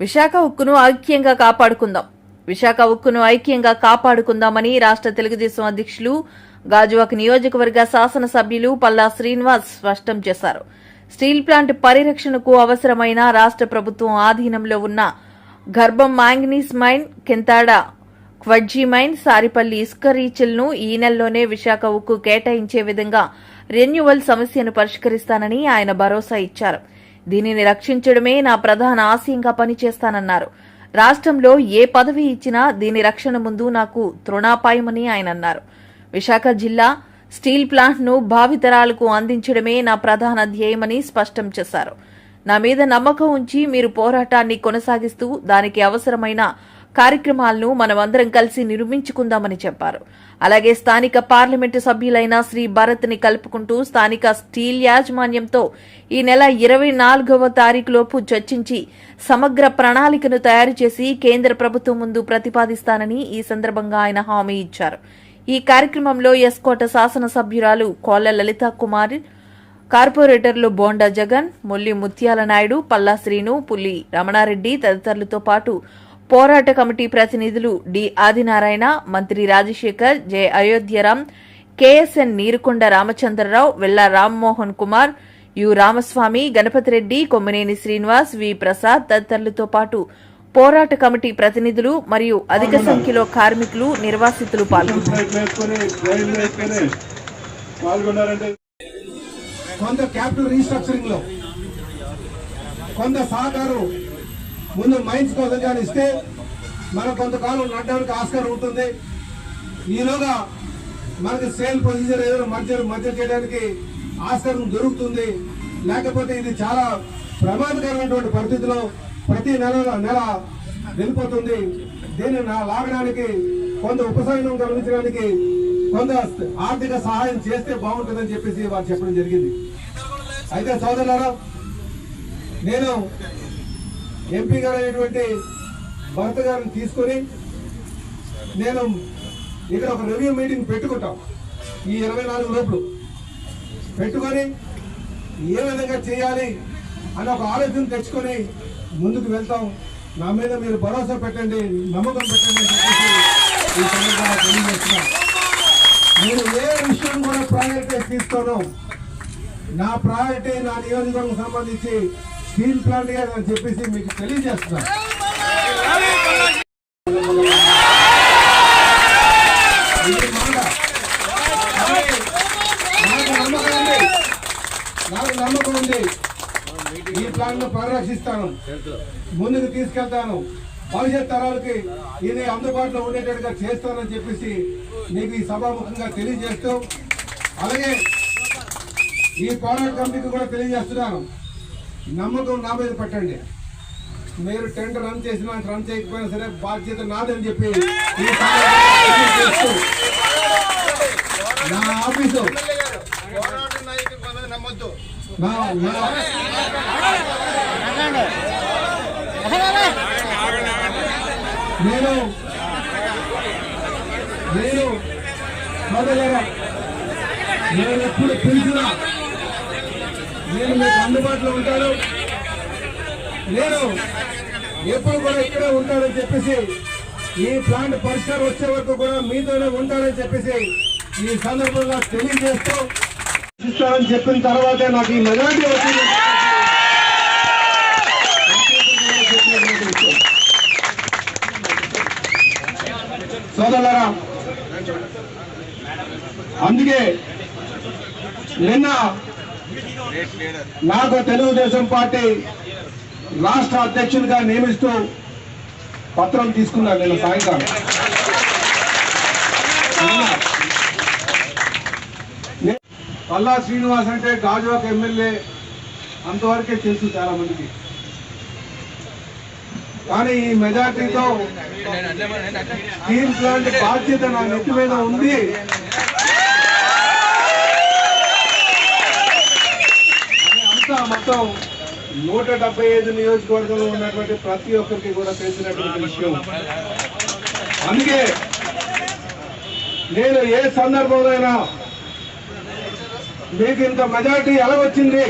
విశాఖ ఉక్కును ఐక్యంగా కాపాడుకుందాం. విశాఖ ఉక్కును ఐక్యంగా కాపాడుకుందామని రాష్ట్ర తెలుగుదేశం అధ్యక్షులు గాజువాక నియోజకవర్గ శాసనసభ్యులు పల్లా శ్రీనివాస్ స్పష్టం చేశారు. స్టీల్ ప్లాంట్ పరిరక్షణకు అవసరమైన రాష్ట్ర ప్రభుత్వం ఆధీనంలో ఉన్న గర్భం మాంగనీస్ మైన్, కింతాడ క్వడ్జీ మైన్, సారిపల్లి ఇసుక రీచ్లను ఈ నెలలోనే విశాఖ ఉక్కు కేటాయించే విధంగా రెన్యువల్ సమస్యను పరిష్కరిస్తానని ఆయన భరోసా ఇచ్చారు. దీనిని రక్షించడమే నా ప్రధాన ఆశయంగా పనిచేస్తానన్నారు. రాష్ట్రంలో ఏ పదవి ఇచ్చినా దీని రక్షణ ముందు నాకు తృణాపాయమని ఆయన అన్నారు. విశాఖ జిల్లా స్టీల్ ప్లాంట్ను భావితరాలకు అందించడమే నా ప్రధాన ధ్యేయమని స్పష్టం చేశారు. నా మీద నమ్మకం ఉంచి మీరు పోరాటాన్ని కొనసాగిస్తూ దానికి అవసరమైన కార్యక్రమాలను మనమందరం కలిసి నిర్మించుకుందామని చెప్పారు. అలాగే స్థానిక పార్లమెంటు సభ్యులైన శ్రీ భరత్ని కలుపుకుంటూ స్థానిక స్టీల్ యాజమాన్యంతో ఈ నెల 24వ తారీఖులోపు చర్చించి సమగ్ర ప్రణాళికను తయారు చేసి కేంద్ర ప్రభుత్వం ముందు ప్రతిపాదిస్తానని ఈ సందర్భంగా ఆయన హామీ ఇచ్చారు. ఈ కార్యక్రమంలో ఎస్కోట శాసనసభ్యురాలు కోళ్ల లలితా కుమార్, కార్పొరేటర్లు బోండా జగన్, ముల్లి ముత్యాల నాయుడు, పల్లా శ్రీను, పుల్లి రమణారెడ్డి తదితరులతో పాటు పోరాట కమిటీ ప్రతినిధులు D Adinarayana, Mantri Rajasekhar, J Ayodhyaram, KSN Neerukonda Ramachandrarao, Vella Rammohan Kumar, U Ramaswamy, Ganapathireddy, Kommineni Srinivas, V Prasad తదితరులతో పాటు పోరాట కమిటీ ప్రతినిధులు మరియు అధిక సంఖ్యలో కార్మికులు, నిర్వాసితులు పాల్గొన్నారు. కొంత క్యాపిటల్ రీస్ట్రక్చరింగ్ లో కొంత సహకారం ముందు మైన్స్ కోసం కానీ ఇస్తే మనం కొంతకాలం నడడానికి ఆస్కారం ఉంటుంది. ఈలోగా మనకి సేల్ ప్రొసీజర్ ఏదైనా మధ్య చేయడానికి ఆస్కారం దొరుకుతుంది. లేకపోతే ఇది చాలా ప్రమాదకరమైనటువంటి పరిస్థితిలో ప్రతి నెల వెళ్ళిపోతుంది. దీన్ని లాగడానికి కొంత ఉపశమనం గమనించడానికి కొంత ఆర్థిక సహాయం చేస్తే బాగుంటుందని చెప్పేసి వారు చెప్పడం జరిగింది. అయితే సోదరులారా, నేను ఎంపీ గారు అయినటువంటి భరత్ గారిని తీసుకొని నేను ఇక్కడ ఒక రివ్యూ మీటింగ్ పెట్టుకుంటాం. ఈ 24 లోపల పెట్టుకొని ఏ విధంగా చేయాలి అని ఒక ఆలోచన తెచ్చుకొని ముందుకు వెళ్తాం. నా మీద మీరు భరోసా పెట్టండి, నమ్మకం పెట్టండి అని చెప్పేసి ఈ సందర్భంగా తెలియజేస్తున్నాం. నేను ఏ విషయం కూడా ప్రయారిటీ తీసుకోను. నా ప్రయారిటీ నా నియోజకవర్గం సంబంధించి స్టీల్ ప్లాంట్ అని చెప్పేసి మీకు తెలియజేస్తున్నాను. నాకు నమ్మకం ఉంది. ఈ ప్లాంట్ ను పరిరక్షిస్తాను, ముందుకు తీసుకెళ్తాను, భవిష్యత్ తరాలకి ఇది అందుబాటులో ఉండేటట్టుగా చేస్తానని చెప్పేసి మీకు ఈ సభాముఖంగా తెలియజేస్తూ, అలాగే ఈ పోరాట కమిటీకి కూడా తెలియజేస్తున్నాను. నమ్మకం నా మీద పెట్టండి. మీరు టెండర్ రన్ చేసినా రన్ చేయకపోయినా సరే బాధ్యత నాదని చెప్పి నా ఆఫీసు నేను ఎప్పుడు పిలిచినా నేను మీకు అందుబాటులో ఉంటాను. నేను ఎప్పుడు కూడా ఇక్కడే ఉంటానని చెప్పేసి, ఈ ప్లాంట్ పరిష్కారం వచ్చే వరకు కూడా మీతోనే ఉంటానని చెప్పేసి ఈ సందర్భంగా తెలియజేస్తూ ఇస్తానని చెప్పిన తర్వాతే నాకు ఈ మెజారిటీ వచ్చింది. సోదరులారా, అందుకే నిన్న నాకు తెలుగుదేశం పార్టీ రాష్ట్ర అధ్యక్షుడిగా నియమిస్తూ పత్రం తీసుకున్నారు. నేను సాయంకాలం పల్లా శ్రీనివాస్ అంటే గాజువాక ఎమ్మెల్యే అంతవరకే తెలుసు చాలా మందికి. కానీ ఈ మెజార్టీతో స్టీల్ ప్లాంట్ బాధ్యత నా నెత్తి మీద ఉంది. అంతా మొత్తం 175 నియోజకవర్గంలో ఉన్నటువంటి ప్రతి ఒక్కరికి కూడా తెలిసినటువంటి విషయం. అందుకే నేను ఏ సందర్భంలో మీకు ఇంత మెజారిటీ ఎలా వచ్చింది